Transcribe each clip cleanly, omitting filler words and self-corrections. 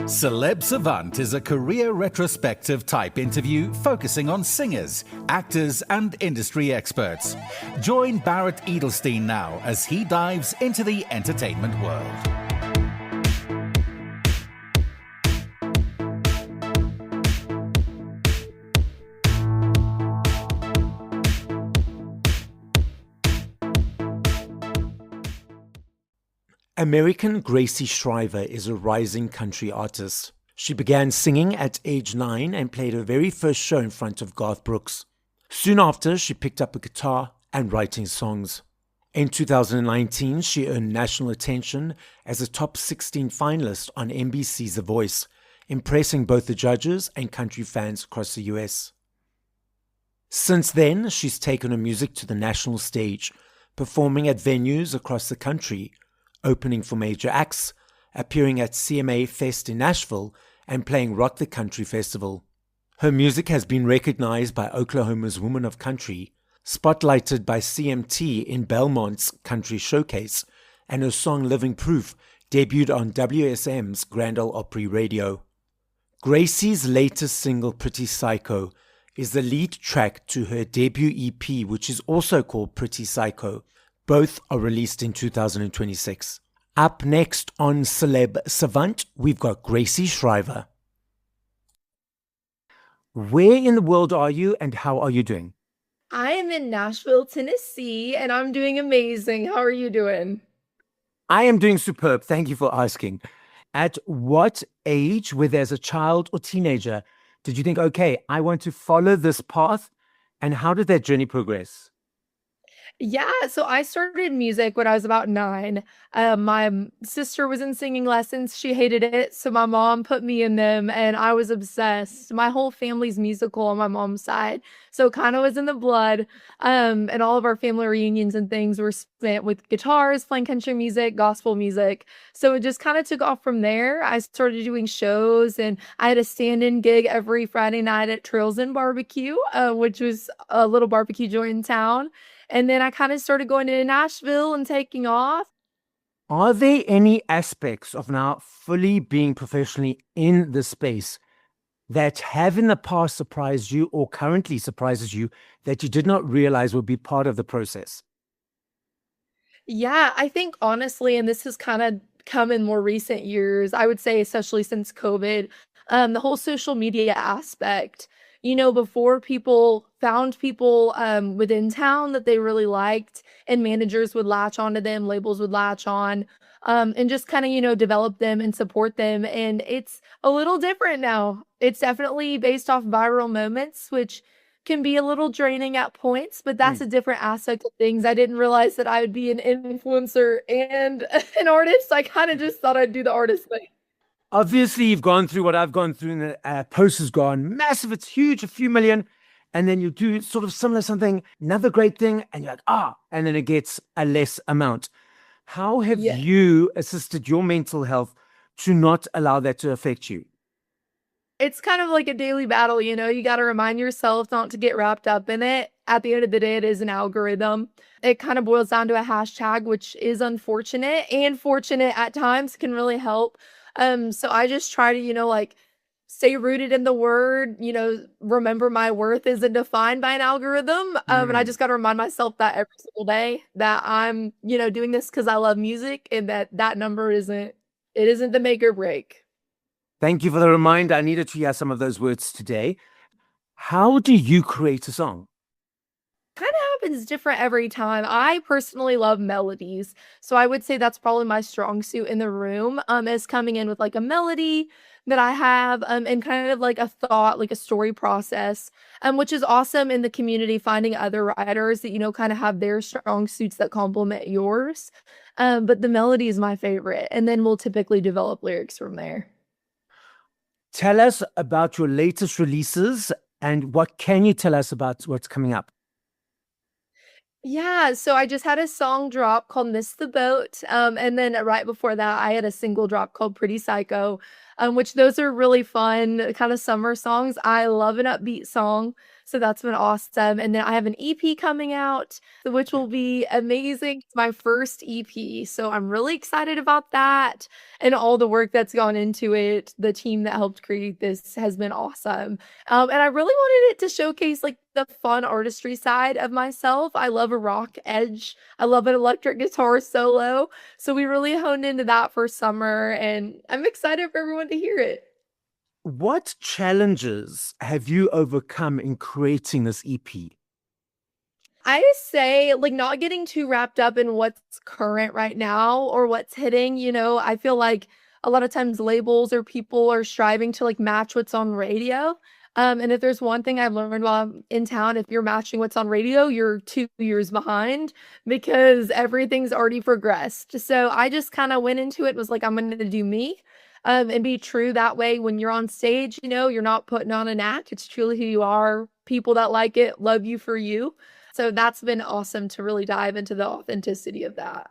Celeb Savant is a career retrospective type interview focusing on singers, actors, and industry experts. Join Barrett Edelstein now as he dives into the entertainment world. American Gracee Shriver is a rising country artist. She began singing at age 9 and played her very first show in front of Garth Brooks. Soon after, she picked up a guitar and writing songs. In 2019, she earned national attention as a top 16 finalist on NBC's The Voice, impressing both the judges and country fans across the US. Since then, she's taken her music to the national stage, performing at venues across the country, opening for major acts, appearing at CMA Fest in Nashville, and playing Rock the Country Festival. Her music has been recognized by Oklahoma's Woman of Country, spotlighted by CMT in Belmont's Country Showcase, and her song Living Proof debuted on WSM's Grand Ole Opry Radio. Gracee's latest single, Pretty Psycho, is the lead track to her debut EP, which is also called Pretty Psycho. Both are released in 2026. Up next on Celeb Savant, we've got Gracee Shriver. Where in the world are you and how are you doing? I am in Nashville, Tennessee, and I'm doing amazing. How are you doing? I am doing superb. Thank you for asking. At what age, whether as a child or teenager, did you think, okay, I want to follow this path? And how did that journey progress? Yeah, so I started music when I was about 9. My sister was in singing lessons. She hated it, so my mom put me in them, and I was obsessed. My whole family's musical on my mom's side, so it kind of was in the blood. And all of our family reunions and things were spent with guitars, playing country music, gospel music. So it just kind of took off from there. I started doing shows, and I had a stand-in gig every Friday night at Trails and Barbecue, which was a little barbecue joint in town. And then I kind of started going to Nashville and taking off. Are there any aspects of now fully being professionally in the space that have in the past surprised you or currently surprises you that you did not realize would be part of the process? Yeah, I think honestly, and this has kind of come in more recent years, I would say, especially since COVID, the whole social media aspect. Before people found people within town that they really liked, and managers would latch onto them, labels would latch on, and just kind of, develop them and support them. And it's a little different now. It's definitely based off viral moments, which can be a little draining at points, but that's a different aspect of things. I didn't realize that I would be an influencer and an artist. I kind of just thought I'd do the artist thing. Obviously, you've gone through what I've gone through, and the post has gone massive. It's huge, a few million. And then you do sort of similar something, another great thing, and you're like, and then it gets a less amount. How have you assisted your mental health to not allow that to affect you? It's kind of like a daily battle, you got to remind yourself not to get wrapped up in it. At the end of the day, it is an algorithm. It kind of boils down to a hashtag, which is unfortunate and fortunate at times, can really help. So I just try to, stay rooted in the word, remember my worth isn't defined by an algorithm. And I just got to remind myself that every single day that I'm, doing this because I love music, and that number isn't the make or break. Thank you for the reminder. I needed to hear some of those words today. How do you create a song? Kind of happens different every time. I personally love melodies, so I would say that's probably my strong suit in the room, is coming in with like a melody that I have, and kind of like a thought, like a story process, which is awesome in the community, finding other writers that, kind of have their strong suits that complement yours. But the melody is my favorite, and then we'll typically develop lyrics from there. Tell us about your latest releases, and what can you tell us about what's coming up? Yeah, so I just had a song drop called Miss the Boat. And then right before that, I had a single drop called Pretty Psycho, which those are really fun, kind of summer songs. I love an upbeat song. So that's been awesome. And then I have an EP coming out, which will be amazing. It's my first EP. So I'm really excited about that and all the work that's gone into it. The team that helped create this has been awesome. And I really wanted it to showcase like the fun artistry side of myself. I love a rock edge. I love an electric guitar solo. So we really honed into that for summer, and I'm excited for everyone to hear it. What challenges have you overcome in creating this EP? I say, like, not getting too wrapped up in what's current right now or what's hitting, I feel like a lot of times labels or people are striving to, like, match what's on radio. And if there's one thing I've learned while I'm in town, if you're matching what's on radio, you're 2 years behind because everything's already progressed. So I just kinda went into it, was like, "I'm gonna do me." And be true that way when you're on stage, you're not putting on an act. It's truly who you are. People that like it love you for you. So that's been awesome to really dive into the authenticity of that.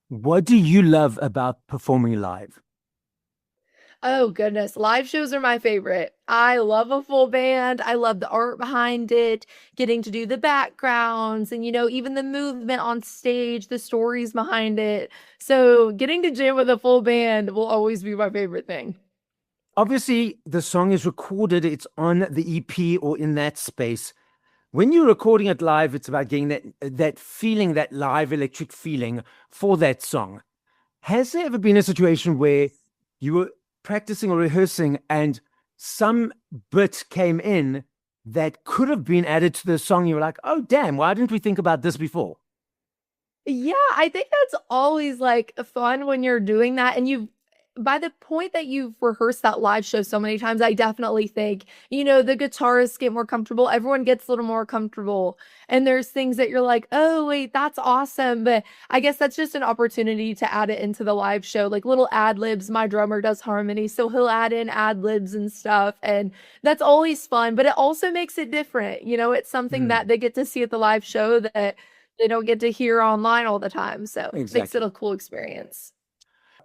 What do you love about performing live? Oh goodness, live shows are my favorite. I love a full band. I love the art behind it, getting to do the backgrounds and even the movement on stage, the stories behind it. So getting to jam with a full band will always be my favorite thing. Obviously, the song is recorded, it's on the EP or in that space. When you're recording it live, it's about getting that feeling, that live electric feeling for that song. Has there ever been a situation where you were practicing or rehearsing and some bit came in that could have been added to the song? You were like, oh, damn, why didn't we think about this before? Yeah, I think that's always like fun when you're doing that. And by the point that you've rehearsed that live show so many times, I definitely think, the guitarists get more comfortable. Everyone gets a little more comfortable. And there's things that you're like, oh, wait, that's awesome. But I guess that's just an opportunity to add it into the live show, like little ad libs. My drummer does harmony, so he'll add in ad libs and stuff. And that's always fun, but it also makes it different. It's something that they get to see at the live show that they don't get to hear online all the time. So it makes it a cool experience.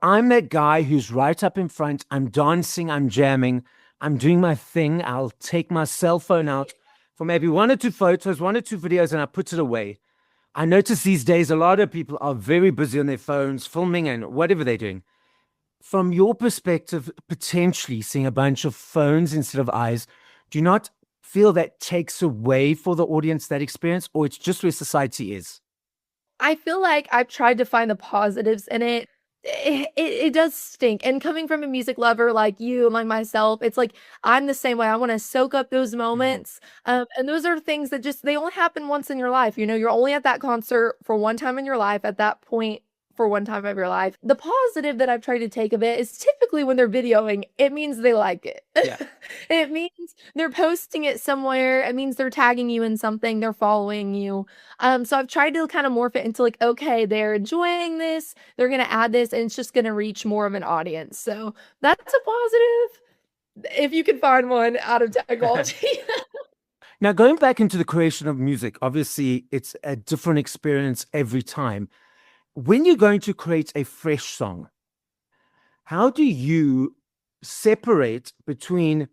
I'm that guy who's right up in front. I'm dancing, I'm jamming, I'm doing my thing. I'll take my cell phone out for maybe 1 or 2 photos, 1 or 2 videos, and I put it away. I notice these days a lot of people are very busy on their phones, filming and whatever they're doing. From your perspective, potentially seeing a bunch of phones instead of eyes, do you not feel that takes away for the audience that experience, or it's just where society is? I feel like I've tried to find the positives in it. It does stink. And coming from a music lover like you and like myself, it's like I'm the same way. I want to soak up those moments. And those are things that just they only happen once in your life. You're only at that concert for one time in your life at that point for one time of your life. The positive that I've tried to take of it is typically when they're videoing, it means they like it. Yeah. It means they're posting it somewhere. It means they're tagging you in something, they're following you. So I've tried to kind of morph it into like, okay, they're enjoying this, they're gonna add this, and it's just gonna reach more of an audience. So that's a positive if you can find one out of technology. Now, going back into the creation of music, obviously it's a different experience every time. When you're going to create a fresh song, how do you separate between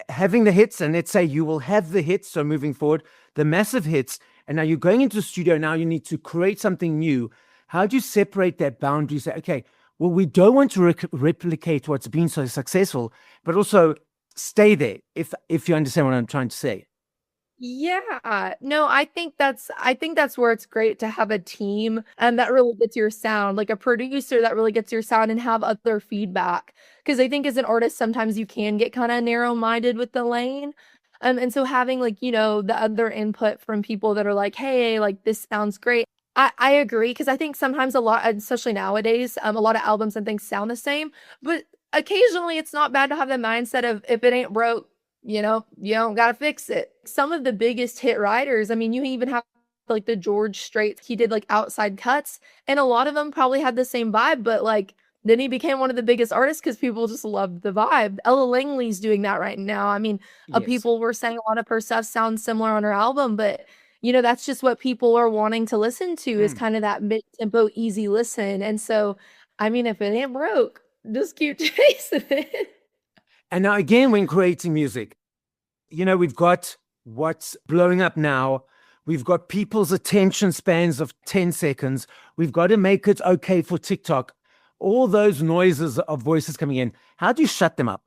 having the hits, and let's say you will have the hits, so moving forward, the massive hits, and now you're going into the studio, now you need to create something new. How do you separate that boundary? Say, okay, well, we don't want to replicate what's been so successful, but also stay there, if you understand what I'm trying to say. Yeah. No, I think that's where it's great to have a team and that really gets your sound, like a producer that really gets your sound and have other feedback. Because I think as an artist, sometimes you can get kind of narrow-minded with the lane. And so having like, the other input from people that are like, hey, like this sounds great. I agree because I think sometimes a lot, especially nowadays, a lot of albums and things sound the same, but occasionally it's not bad to have the mindset of if it ain't broke, you don't gotta fix it. Some of the biggest hit writers, I mean, you even have like the George Strait, he did like outside cuts, and a lot of them probably had the same vibe, but like then he became one of the biggest artists because people just loved the vibe. Ella Langley's doing that right now. I mean, Yes. people were saying a lot of her stuff sounds similar on her album, but that's just what people are wanting to listen to is kind of that mid-tempo, easy listen. And so, I mean, if it ain't broke, just keep chasing it. And now again, when creating music, we've got what's blowing up now. We've got people's attention spans of 10 seconds. We've got to make it okay for TikTok. All those noises of voices coming in. How do you shut them up?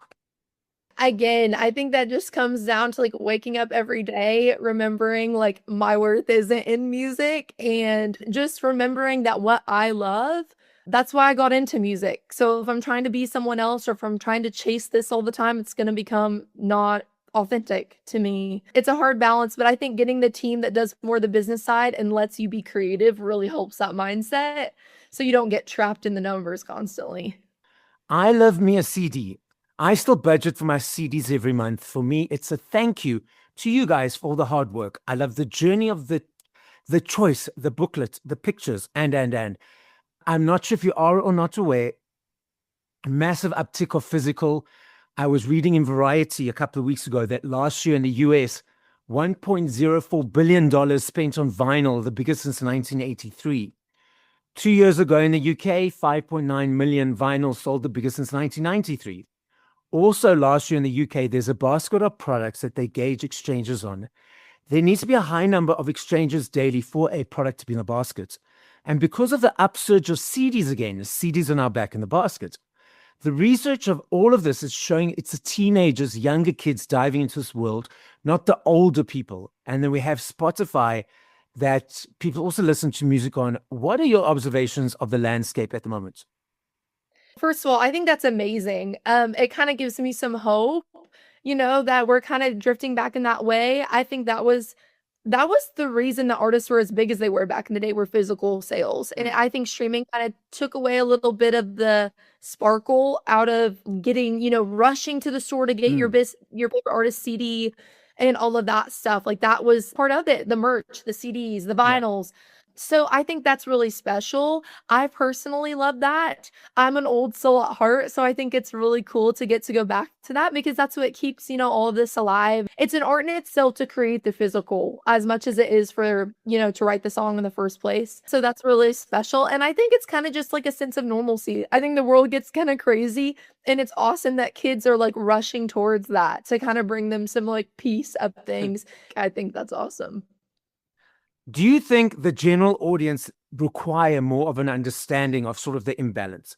Again, I think that just comes down to like waking up every day, remembering like my worth isn't in music, and just remembering that what I love, that's why I got into music. So if I'm trying to be someone else or if I'm trying to chase this all the time, it's going to become not authentic to me. It's a hard balance, but I think getting the team that does more the business side and lets you be creative really helps that mindset so you don't get trapped in the numbers constantly. I love me a CD. I still budget for my CDs every month. For me, it's a thank you to you guys for all the hard work. I love the journey of the choice, the booklet, the pictures, and. I'm not sure if you are or not aware, massive uptick of physical. I was reading in Variety a couple of weeks ago that last year in the US, $1.04 billion spent on vinyl, the biggest since 1983. 2 years ago in the UK, 5.9 million vinyl sold, the biggest since 1993. Also, last year in the UK, there's a basket of products that they gauge exchanges on. There needs to be a high number of exchanges daily for a product to be in the basket. And because of the upsurge of CDs again, the CDs are now back in the basket. The research of all of this is showing it's the teenagers, younger kids diving into this world, not the older people. And then we have Spotify that people also listen to music on. What are your observations of the landscape at the moment? First of all, I think that's amazing. It kind of gives me some hope, that we're kind of drifting back in that way. I think that was the reason the artists were as big as they were back in the day, were physical sales. And I think streaming kind of took away a little bit of the sparkle out of getting, rushing to the store to get your favorite artist CD and all of that stuff. Like that was part of it, the merch, the CDs, the Yeah. vinyls. So I think that's really special. I personally love that. I'm an old soul at heart, so I think it's really cool to get to go back to that because that's what keeps, all of this alive. It's an art in itself to create the physical as much as it is for, to write the song in the first place. So that's really special. And I think it's kind of just like a sense of normalcy. I think the world gets kind of crazy, and it's awesome that kids are like rushing towards that to kind of bring them some like peace of things. I think that's awesome. Do you think the general audience require more of an understanding of sort of the imbalance?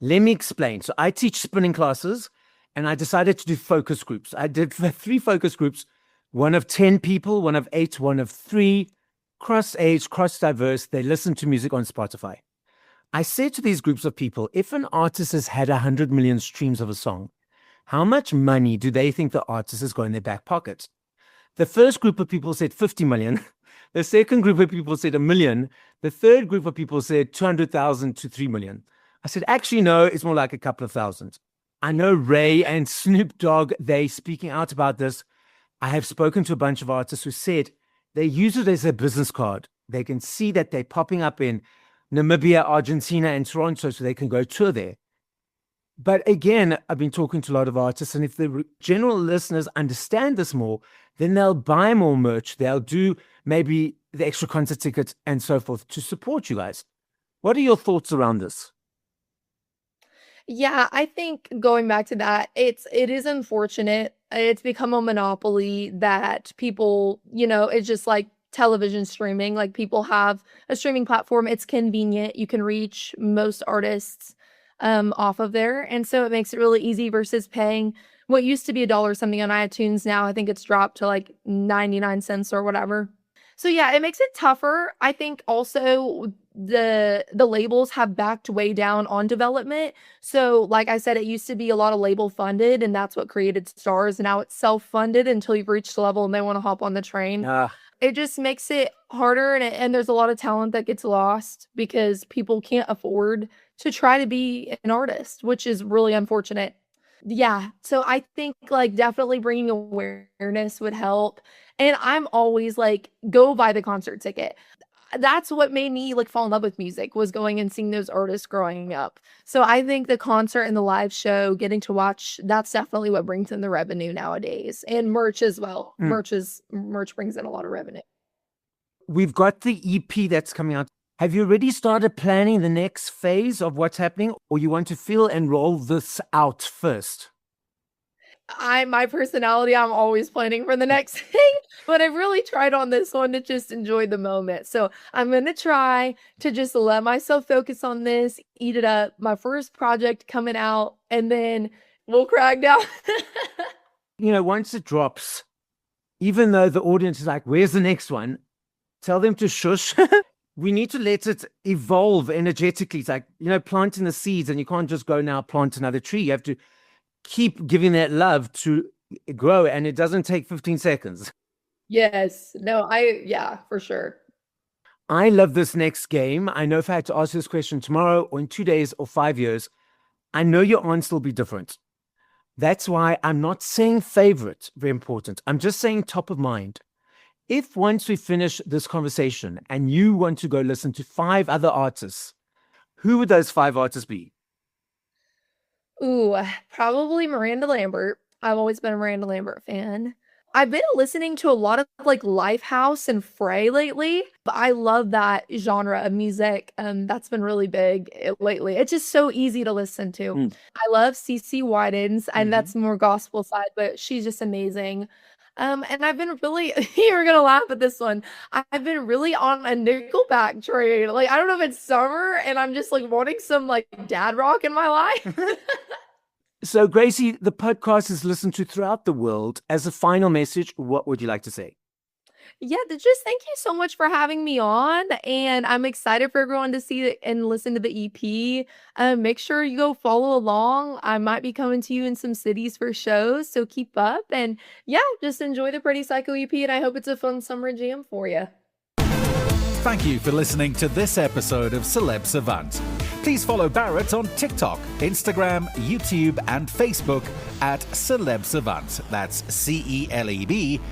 Let me explain. So I teach spinning classes and I decided to do focus groups. I did 3 focus groups, one of 10 people, one of 8, one of 3, cross age, cross diverse. They listen to music on Spotify. I said to these groups of people, if an artist has had 100 million streams of a song, how much money do they think the artist has got in their back pocket? The first group of people said 50 million. The second group of people said 1 million. The third group of people said 200,000 to 3 million. I said, actually, no, it's more like a couple of thousand. I know Ray and Snoop Dogg, they speaking out about this. I have spoken to a bunch of artists who said they use it as a business card. They can see that they're popping up in Namibia, Argentina, and Toronto, so they can go tour there. But again, I've been talking to a lot of artists, and if the general listeners understand this more, then they'll buy more merch. They'll do maybe the extra concert tickets and so forth to support you guys. What are your thoughts around this? Yeah, I think going back to that, it is unfortunate. It's become a monopoly that people, it's just like television streaming. Like people have a streaming platform, it's convenient. You can reach most artists off of there. And so it makes it really easy versus paying what used to be a dollar something on iTunes. Now I think it's dropped to like 99 cents or whatever. So yeah, it makes it tougher. I think also the labels have backed way down on development. So like I said, it used to be a lot of label funded and that's what created stars. Now it's self-funded until you've reached a level and they want to hop on the train. It just makes it harder, and there's a lot of talent that gets lost because people can't afford to try to be an artist, which is really unfortunate. Yeah, so I think, like, definitely bringing awareness would help, and I'm always like, "Go buy the concert ticket." That's what made me, like, fall in love with music, was going and seeing those artists growing up. So I think the concert and the live show, getting to watch, that's definitely what brings in the revenue nowadays, and merch as well. Mm. Merch brings in a lot of revenue. We've got the EP that's coming out. Have you already started planning the next phase of what's happening, or you want to feel and roll this out first? My personality, I'm always planning for the next thing. But I really tried on this one to just enjoy the moment. So I'm going to try to just let myself focus on this, eat it up. My first project coming out, and then we'll crack down. Once it drops, even though the audience is like, where's the next one? Tell them to shush. We need to let it evolve energetically. It's like, planting the seeds, and you can't just go now plant another tree. You have to keep giving that love to grow, and it doesn't take 15 seconds. Yes. No, yeah, for sure. I love this next game. I know if I had to ask this question tomorrow or in 2 days or 5 years, I know your answer will be different. That's why I'm not saying favorite, very important. I'm just saying top of mind. If once we finish this conversation and you want to go listen to 5 other artists, who would those 5 artists be? Ooh, probably Miranda Lambert. I've always been a Miranda Lambert fan. I've been listening to a lot of like Lifehouse and Frey lately, but I love that genre of music. That's been really big lately. It's just so easy to listen to. I love CeCe Winans, and that's more gospel side, but she's just amazing. And I've been really, you're gonna laugh at this one. I've been really on a Nickelback train. Like, I don't know if it's summer and I'm just like wanting some like dad rock in my life. So, Gracee, the podcast is listened to throughout the world. As a final message, what would you like to say? Yeah, just thank you so much for having me on. And I'm excited for everyone to see it and listen to the EP. Make sure you go follow along. I might be coming to you in some cities for shows, so keep up. And yeah, just enjoy the Pretty Psycho EP. And I hope it's a fun summer jam for you. Thank you for listening to this episode of Celeb Savant. Please follow Barrett on TikTok, Instagram, YouTube, and Facebook at Celeb Savant. That's CelebSavant.